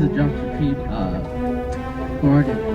a jump to keep guarded.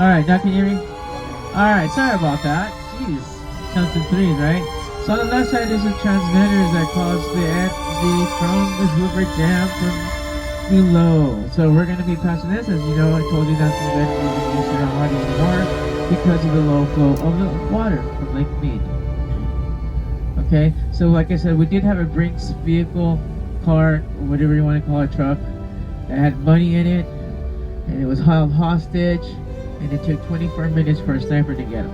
Alright, now can you hear me? Alright, sorry about that. Jeez. Counting threes, right? So on the left side is the transmitters that cause the energy from the Hoover Dam from below. So we're going to be passing this. As you know, I told you not to let it use your audio anymore because of the low flow of the water from Lake Mead. Okay, so like I said, we did have a Brinks vehicle, car, or whatever you want to call it, truck, that had money in it, and it was held hostage, and it took 24 minutes for a sniper to get him.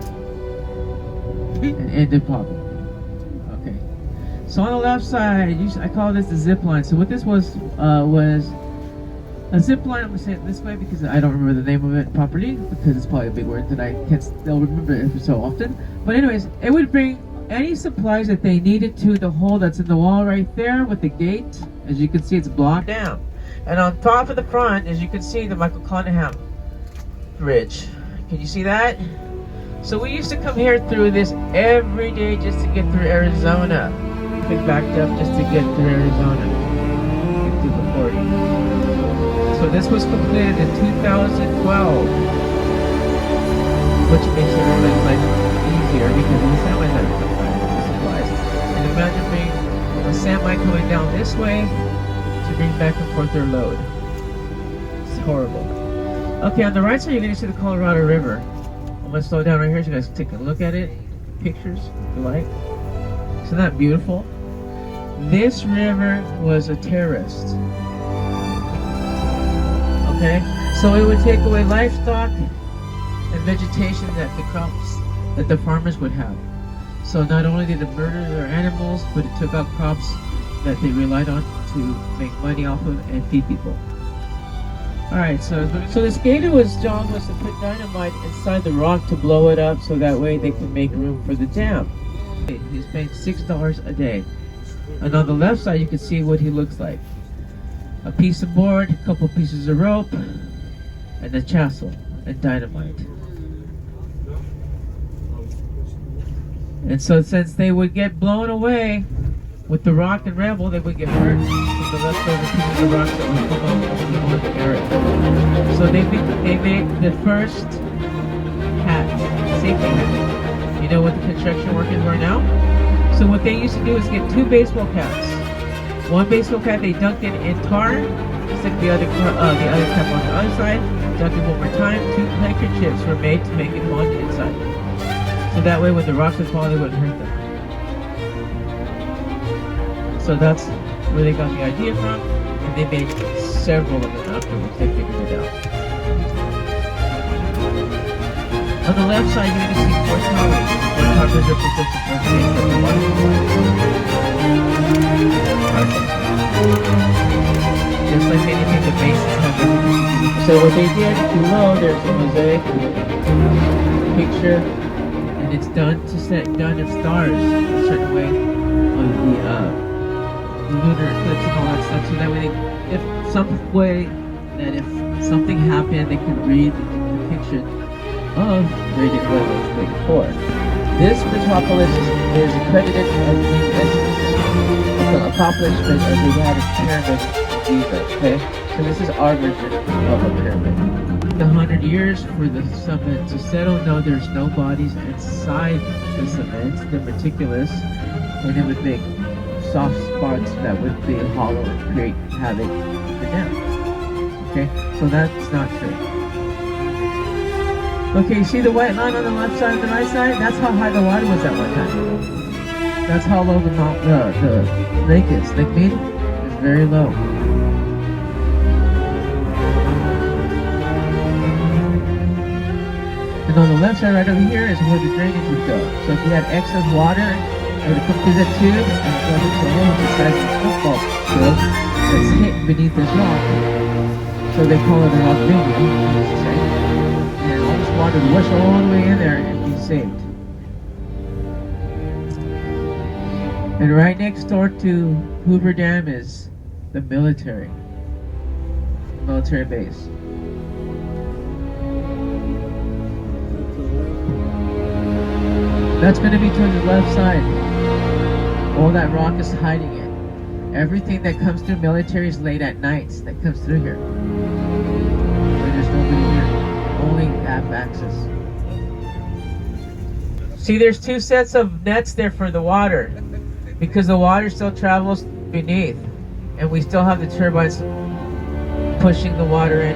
And ended popping. Okay, so on the left side, I call this the zip line. So what this was a zip line. I'm gonna say it this way because I don't remember the name of it properly, because it's probably a big word that I can't still remember it every so often. But anyways, it would bring any supplies that they needed to the hole that's in the wall right there with the gate. As you can see, it's blocked down. And on top of the front, as you can see, the Michael Conaham Bridge. Can you see that? So we used to come here through this every day just to get through Arizona. We backed up just to get through Arizona. Get through the 40. So this was completed in 2012. Which makes everybody's life easier because the semis had to supplies. And imagine being a semi coming down this way to bring back and forth their load. It's horrible. Okay, on the right side you're going to see the Colorado River. I'm going to slow down right here so you guys can take a look at it. Pictures, if you like. Isn't that beautiful? This river was a terrorist. Okay, so it would take away livestock and vegetation that the crops that the farmers would have. So not only did it murder their animals, but it took out crops that they relied on to make money off of and feed people. Alright, so the skater's job was to put dynamite inside the rock to blow it up so that way they could make room for the dam. He's paying $6 a day. And on the left side you can see what he looks like. A piece of board, a couple pieces of rope, and a chisel and dynamite. And so since they would get blown away with the rock and rebel, they would get hurt from the leftover pieces of rocks that would come up on the area. So they made the first hat, safety hat. You know what the construction workers are now? So what they used to do is get two baseball caps. One baseball cap they dunked in tar, stick the other cap on the other side, dunk it one more time. Two handkerchiefs were made to make it on the inside. So that way when the rocks would fall, they wouldn't hurt them. So that's where they got the idea from, and they made several of them afterwards. They figured it out. On the left side, you're going to see four towers. Four towers represent the four states of the water. Just like anything, the bases have everything. So what they did below, there's a mosaic picture, and it's done in stars a certain way on the lunar eclipse and all that stuff. So that way, if something happened, they could read the depiction of rated what it was made for. This metropolis is accredited as being an accomplishment as they had a pyramid in Giza. Okay, so this is our version of a pyramid. The 100 years for the cement to settle. No, there's no bodies inside the cement. They're meticulous, and it would make soft spots that would be hollow and create havoc in the dam. Okay, so that's not true. Okay, you see the white line on the left side and the right side? That's how high the water was at one time. That's how low the lake is. Lake Mead is very low. And on the left side right over here is where the drainage would go. So if you had excess water, it would come through that tube and go into a hole the size of a football field that's hidden beneath this rock. So they call it a rock drainage. And all this water would wash all the way in there and be saved. And right next door to Hoover Dam is the military base. That's going to be towards the left side. All that rock is hiding it. Everything that comes through military is late at nights that comes through here. And there's nobody here. going half-axis. See, there's two sets of nets there for the water, because the water still travels beneath, and we still have the turbines pushing the water in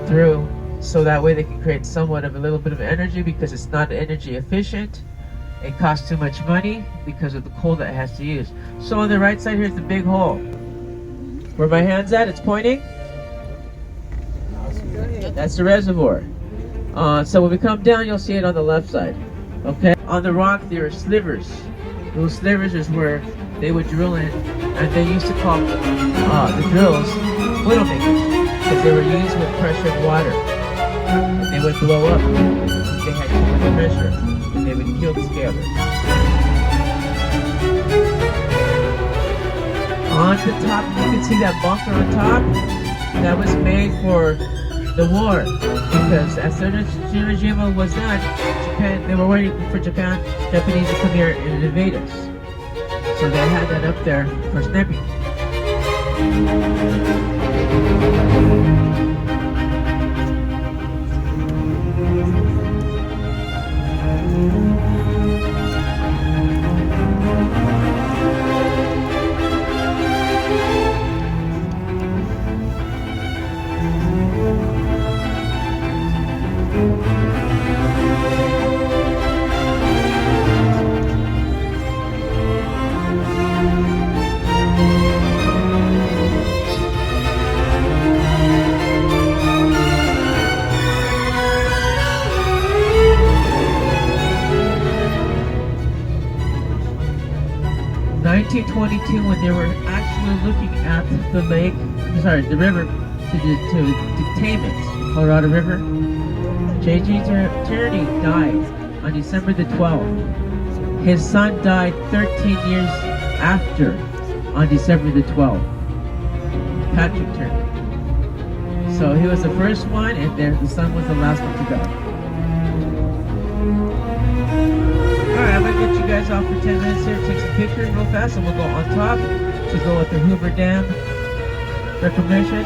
through, so that way they can create somewhat of a little bit of energy, because it's not energy efficient. It costs too much money because of the coal that it has to use. So on the right side, here's the big hole. Where my hand's at, it's pointing. That's the reservoir. So when we come down, you'll see it on the left side. Okay. On the rock, there are slivers. Those slivers is where they would drill in, and they used to call the drills widowmakers, because they were used with pressure of water. And they would blow up if they had too much pressure, and they would kill the scalers. On the top, you can see that bunker on top. That was made for the war, because as soon as Hiroshima was done, they were waiting for Japanese to come here and invade us. So they had that up there for sniping. 1922, when they were actually looking at the river to tame it, Colorado River, J.G. Tierney died on December the 12th. His son died 13 years after, on December the 12th. Patrick Tierney. So he was the first one, and the son was the last one to die. Alright, I'm going to get you guys off for 10 minutes here, take some pictures real fast, and we'll go on top to go with the Hoover Dam reclamation.